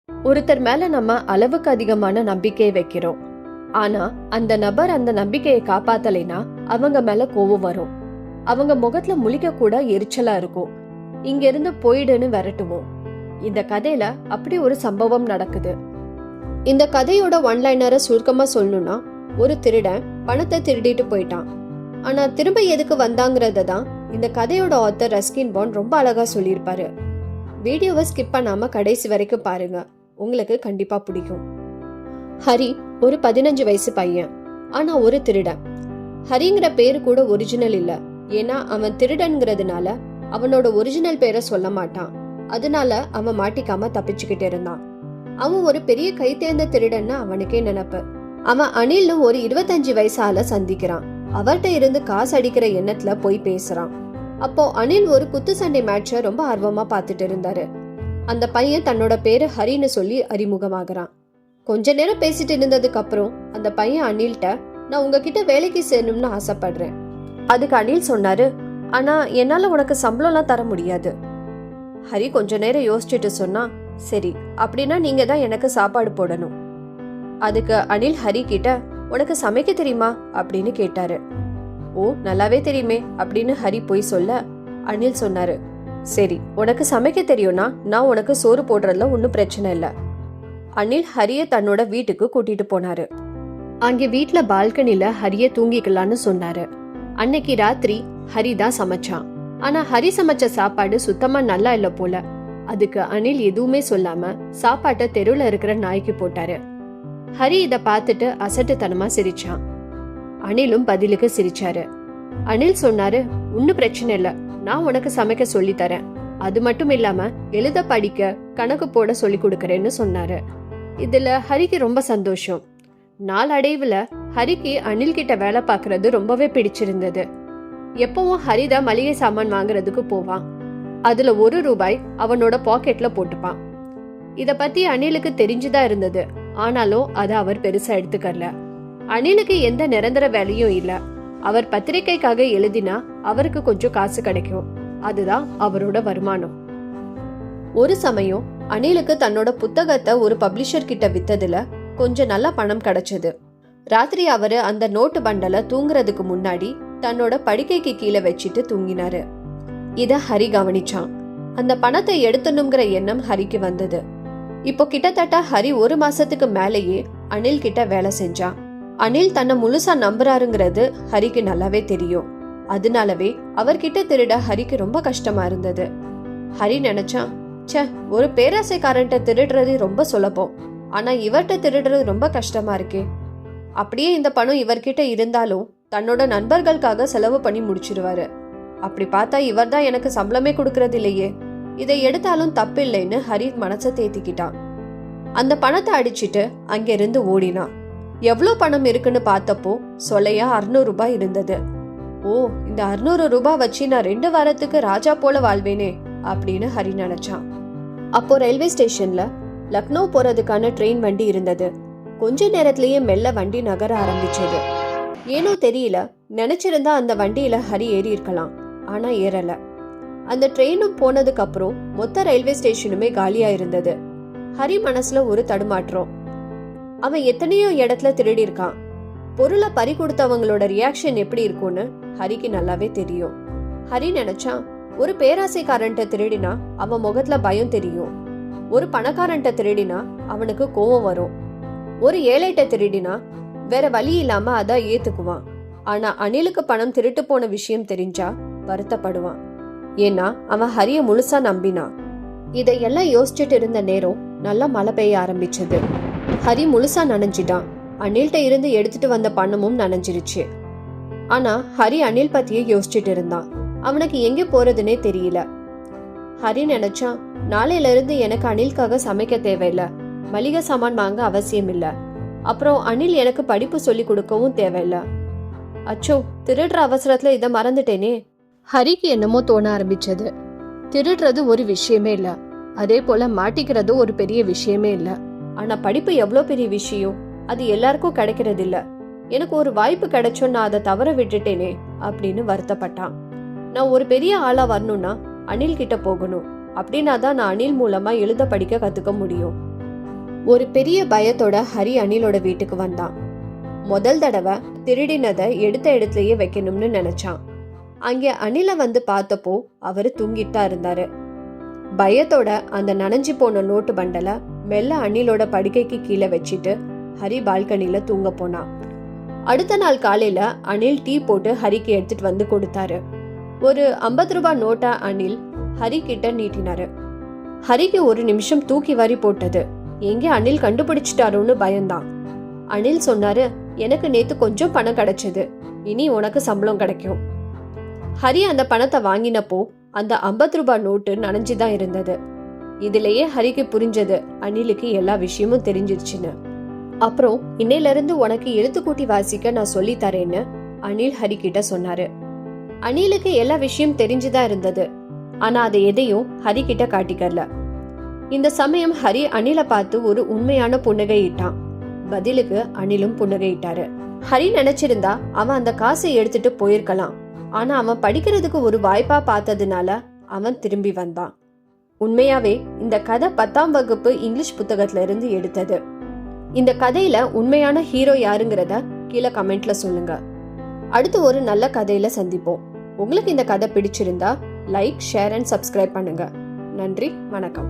ஒருத்தர் மேல நம்ம அளவுக்கு அதிகமான நம்பிக்கை வைக்கிறோம். ஆனா அந்த நபர் அந்த நம்பிக்கையை காப்பாத்தலைனா அவங்க மேல கோவம் வரும். அவங்க முகத்துல முழிக்க கூட எரிச்சலா இருக்கும். இங்க இருந்து போயிடுன்னு விரட்டுவோம். இந்த கதையில அப்படி ஒரு சம்பவம் நடக்குது. இந்த கதையோட ஒன்லைனரை சுருக்கமா சொல்லணும்னா, ஒரு திருடன் பணத்தை திருடிட்டு போயிட்டான். ஆனா திரும்ப எதுக்கு வந்தாங்கிறத தான் இந்த கதையோட ஆத்தர் ரஸ்கின் பாண்ட் ரொம்ப அழகா சொல்லியிருப்பாரு. வீடியோவை ஸ்கிப் பண்ணாம கடைசி வரைக்கும் பாருங்க, உங்களுக்கு கண்டிப்பா பிடிக்கும். ஹரி ஒரு 15 வயசு பையன், ஆனா ஒரு திருடன். ஹரிங்கிற பேரு கூட ஒரிஜினல் இல்ல. ஏன்னா அவன் திருடன்கிறதுனால அவனோட ஒரிஜினல் பேரை சொல்ல மாட்டான். அதனால அவன் மாட்டிக்காம தப்பிச்சுக்கிட்டு இருந்தான். அவன் ஒரு பெரிய கை தேர்ந்த திருடன்னு அவனுக்கே நினைப்பு. அவன் அனில்னு ஒரு 25 வயசு ஆள சந்திக்கிறான். அவர்கிட்ட இருந்து காசு அடிக்கிற எண்ணத்துல போய் பேசுறான். அப்போ அனில் ஒரு குத்து சண்டை மேட்ச ரொம்ப ஆர்வமா பாத்துட்டு இருந்தாரு. அந்த பையன் தன்னோட பேரு ஹரின்னு சொல்லி அறிமுகமாகறான். கொஞ்ச நேரம் பேசிட்டு இருந்ததுக்கு அப்புறம் அந்த பையன் அனில்கிட்ட, நான் உங்ககிட்ட வேலைக்கு சேரணும்னு ஆசைப்படுறேன். அதுக்கு அனில் சொன்னாரு, ஆனா என்னால உனக்கு சம்பளம்லாம் தர முடியாது. ஹரி கொஞ்ச நேரம் யோசிச்சுட்டு சொன்னா, சரி அப்படின்னா நீங்க தான் எனக்கு சாப்பாடு போடணும். அதுக்கு அனில் ஹரி கிட்ட, உனக்கு சமைக்க தெரியுமா அப்படின்னு கேட்டாரு. ஓ நல்லாவே தெரியுமே அப்படின்னு ஹரி போய் சொல்ல, அனில் சொன்னாரு, சரி உனக்கு சமைக்க தெரியும்னா நான் உனக்கு சோறு போடுறதுல ஒன்னும் பிரச்சனை இல்ல. அனில் ஹரிய தன்னோட வீட்டுக்கு கூட்டிட்டு போனாரு. அங்க வீட்டுல பால்கனில ஹரிய தூங்கிக்கலான்னு சொன்னாரு. அன்னைக்கு ராத்திரி ஹரி தான் சமைச்சான். ஆனா ஹரி சமைச்ச சாப்பாடு சுத்தமா நல்லா இல்ல போல. அதுக்கு அனில் எதுவுமே சொல்லாம சாப்பாட்டை தெருவுல இருக்கிற நாய்க்கு போட்டாரு. ஹரி இத பார்த்துட்டு அசட்டுத்தனமா சிரிச்சான். அனிலும் பதிலுக்கு சிரிச்சாரு. அனில் சொன்னாரு, ஒன்னும் பிரச்சனை இல்ல, நான் உனக்கு சமைக்க சொல்லி தரேன். அது மட்டும் இல்லாம எழுத படிக்க கணக்கு போட சொல்லி கொடுக்கறேன்னு சொன்னாரு. இதுல ஹரிக்கு ரொம்ப சந்தோஷம். நாளடைவுல ஹரிக்கு அனில் கிட்ட வேலை பாக்குறது ரொம்பவே பிடிச்சிருந்தது. எப்பவும் ஹரிதான் மளிகை சாமான் வாங்குறதுக்கு போவான். அதுல ₹1 அவனோட பாக்கெட்ல போட்டுப்பான். இத பத்தி அனிலுக்கு தெரிஞ்சுதான் இருந்தது. ஆனாலும் அதை அவர் பெருசா எடுத்துக்கல. அனிலுக்கு எந்த நிரந்தர வேலையும் இல்ல. அவர் பத்திரிக்கைக்காக எழுதினா அவருக்கு கொஞ்சம் காசு கிடைக்கும். அதுதான் அவரோட வருமானம். ஒரு சமயம் அனிலுக்கு தன்னோட புத்தகத்தை ஒரு பப்ளிஷர் கிட்ட வித்ததுல கொஞ்சம் நல்ல பணம் கிடைச்சது. ராத்திரி அவரு அந்த நோட்டு பண்டல தூங்குறதுக்கு முன்னாடி தன்னோட படுக்கைக்கு கீழே வச்சிட்டு தூங்கினாரு. இத ஹரி கவனிச்சான். அந்த பணத்தை எடுத்துணுங்கிற எண்ணம் ஹரிக்கு வந்தது. இப்போ கிட்டத்தட்ட ஹரி 1 மாசத்துக்கு மேலேயே அனில் கிட்ட வேலை செஞ்சான். அனில் தன்னை முழுசா நம்புறாருங்கிறது ஹரிக்கு நல்லாவே தெரியும். அதனாலவே அவர்கிட்ட திருட ஹரிக்கு ரொம்ப கஷ்டமா இருந்தது. ஹரி நினைச்சான், ச்சே, ஒரு பேராசைக்காரன்ட்ட திருடுறது ரொம்ப சுலபம், ஆனா இவர்கிட்ட திருடுறது ரொம்ப கஷ்டமா இருக்கே. அப்படியே இந்த பணம் இவர்கிட்ட இருந்தாலும் தன்னோட நண்பர்களுக்காக செலவு பண்ணி முடிச்சிருவாரு. அப்படி பார்த்தா இவர் தான் எனக்கு சம்பளமே கொடுக்கறது இல்லையே, இதை எடுத்தாலும் தப்பு இல்லைன்னு ஹரி மனசை தேத்திக்கிட்டான். அந்த பணத்தை அடிச்சிட்டு அங்கிருந்து ஓடினான். எவ்வளவு பணம் இருக்குன்னு பார்த்தப்போ சொலையா ₹600 இருந்தது. ஓ, இந்த ₹600 வச்சு நான் 2 வாரத்துக்கு ராஜா போல வாழ்வேனே அப்படின்னு ஹரி நினைச்சான். அப்போ ரயில்வே ஸ்டேஷன்ல லக்னோ போறதுக்கான ட்ரெயின் வண்டி இருந்தது. கொஞ்ச நேரத்திலேயே மெல்ல வண்டி நகர ஆரம்பிச்சது. ஏனோ தெரியல, நினைச்சிருந்தா அந்த வண்டியில ஹரி ஏறி இருக்கலாம். ஆனா ஏறல. அந்த ட்ரெயினும் போனதுக்கு அப்புறம் மொத்த ரயில்வே ஸ்டேஷனுமே காலியா இருந்தது. ஹரி மனசுல ஒரு தடுமாற்றம். அவன் எத்தனையோ இடத்துல திருடி இருக்கான். பொருளை பறி கொடுத்தவங்களோட ரியாக்ஷன் எப்படி இருக்கும்னு ஹரிக்கு நல்லாவே தெரியும். ஹரி நினைச்சான், ஒரு பேராசைக்காரன்ட்ட திருடினா அவன் முகத்துல பயம் தெரியும். ஒரு பணக்காரன்ட்ட திருடினா அவனுக்கு கோவம் வரும். ஒரு ஏழைட்ட திருடினா வேற வழி இல்லாம அதான் ஏத்துக்குவான். ஆனா அனிலுக்கு பணம் திருட்டு போன விஷயம் தெரிஞ்சா வருத்தப்படுவான். ஏன்னா அவன் ஹரிய முழுசா நம்பினான். இதையெல்லாம் யோசிச்சுட்டு இருந்த நேரம் நல்லா மழை பெய்ய ஆரம்பிச்சது. ஹரி முழுசா நனைஞ்சிட்டான். அனில்கிட்ட இருந்து எடுத்துட்டு வந்த பணமும் நனைஞ்சிருச்சு. ஆனா ஹரி அனில் பத்தியே யோசிச்சுட்டு இருந்தான். அவனுக்கு எங்க போறதுன்னே தெரியல. ஹரி நினைச்சான், நாளையில இருந்து எனக்கு அனில்காக சமைக்க தேவையில்ல, மளிகை சாமான் வாங்க அவசியம் இல்ல, அப்புறம் அனில் எனக்கு படிப்பு சொல்லி கொடுக்கவும் தேவையில்ல. அச்சோ, திருடுற அவசரத்துல இதை மறந்துட்டேனே. ஹரிக்கு என்னமோ தோண ஆரம்பிச்சது. திருடுறது ஒரு விஷயமே இல்ல, அதே போல மாட்டிக்கிறது ஒரு பெரிய விஷயமே இல்ல. ஆனா படிப்பு எவ்வளவு பெரிய விஷயம், அது எல்லாருக்கும் கிடைக்கிறது இல்ல. எனக்கு ஒரு வாய்ப்பு கிடைச்சோம், நான் அதை தவற விட்டுட்டேனே அப்படின்னு வருத்தப்பட்டான். நான் ஒரு பெரிய ஆளா வரணும்னா அனில் கிட்ட போகணும். அப்படின்னா தான் நான் அனில் மூலமா எழுத படிக்க கத்துக்க முடியும். ஒரு பெரிய பயத்தோட ஹரி அனிலோட வீட்டுக்கு வந்தான். முதல் தடவை திருடினதை எடுத்த இடத்துலயே வைக்கணும்னு நினைச்சான். அங்கே அனில வந்து பார்த்தப்போ அவரு தூங்கிட்டா இருந்தாரு. பயத்தோட அந்த நனைஞ்சு போன நோட்டு பண்டல மெல்ல அனிலோட படுக்கைக்கு கீழே வச்சுட்டு ஹரி பால்கனில தூங்க போனான். அடுத்த நாள் காலையில அனில் டீ போட்டு ஹரிக்கு எடுத்துட்டு வந்து கொடுத்தாரு. ஒரு 50 ரூபாய் நோட்டை அனில் ஹரி கிட்ட நீட்டினாரு. ஹரிக்கு ஒரு நிமிஷம் தூக்கி வாரி போட்டது. எங்கே அனில் கண்டுபிடிச்சிட்டாரோன்னு பயந்தான். அனில் சொன்னாரு, எனக்கு நேத்து கொஞ்சம் பணம் கிடைச்சது, இனி உனக்கு சம்பளம் கிடைக்கும். ஹரி அந்த பணத்தை வாங்கினப்போ அந்த 50 ரூபாய் நோட்டு நனைஞ்சுதான் இருந்தது. இதுலயே ஹரிக்கு புரிஞ்சது அனிலுக்கு எல்லா விஷயமும் தெரிஞ்சிருச்சுன்னு. அப்புறம் இன்னையில இருந்து உனக்கு எழுத்துக்கூட்டி வாசிக்க நான் சொல்லி தரேன்னு அனில் ஹரி கிட்ட சொன்னாரு. அனிலுக்கு எல்லா விஷயம் தெரிஞ்சுதான் இருந்தது. ஆனா அதை எதையும் ஹரி கிட்ட காட்டிக்கல. இந்த சமயம் ஹரி அனிலை பார்த்து ஒரு உண்மையான புன்னகையிட்டான். பதிலுக்கு அனிலும் புன்னகையிட்டாரு. ஹரி நினைச்சிருந்தா அவன் அந்த காசை எடுத்துட்டு போயிருக்கலாம். ஆனா அவன் படிக்கிறதுக்கு ஒரு வாய்ப்பா பார்த்ததுனால அவன் திரும்பி வந்தான். உண்மையாவே இந்த கதை 10ஆம் வகுப்பு இங்கிலீஷ் புத்தகத்துல இருந்து எடுத்தது. இந்த கதையில உண்மையான ஹீரோ யாருங்கிறத கீழே கமெண்ட்ல சொல்லுங்க. அடுத்து ஒரு நல்ல கதையில சந்திப்போம். உங்களுக்கு இந்த கதை பிடிச்சிருந்தா லைக், ஷேர் அண்ட் சப்ஸ்கிரைப் பண்ணுங்க. நன்றி, வணக்கம்.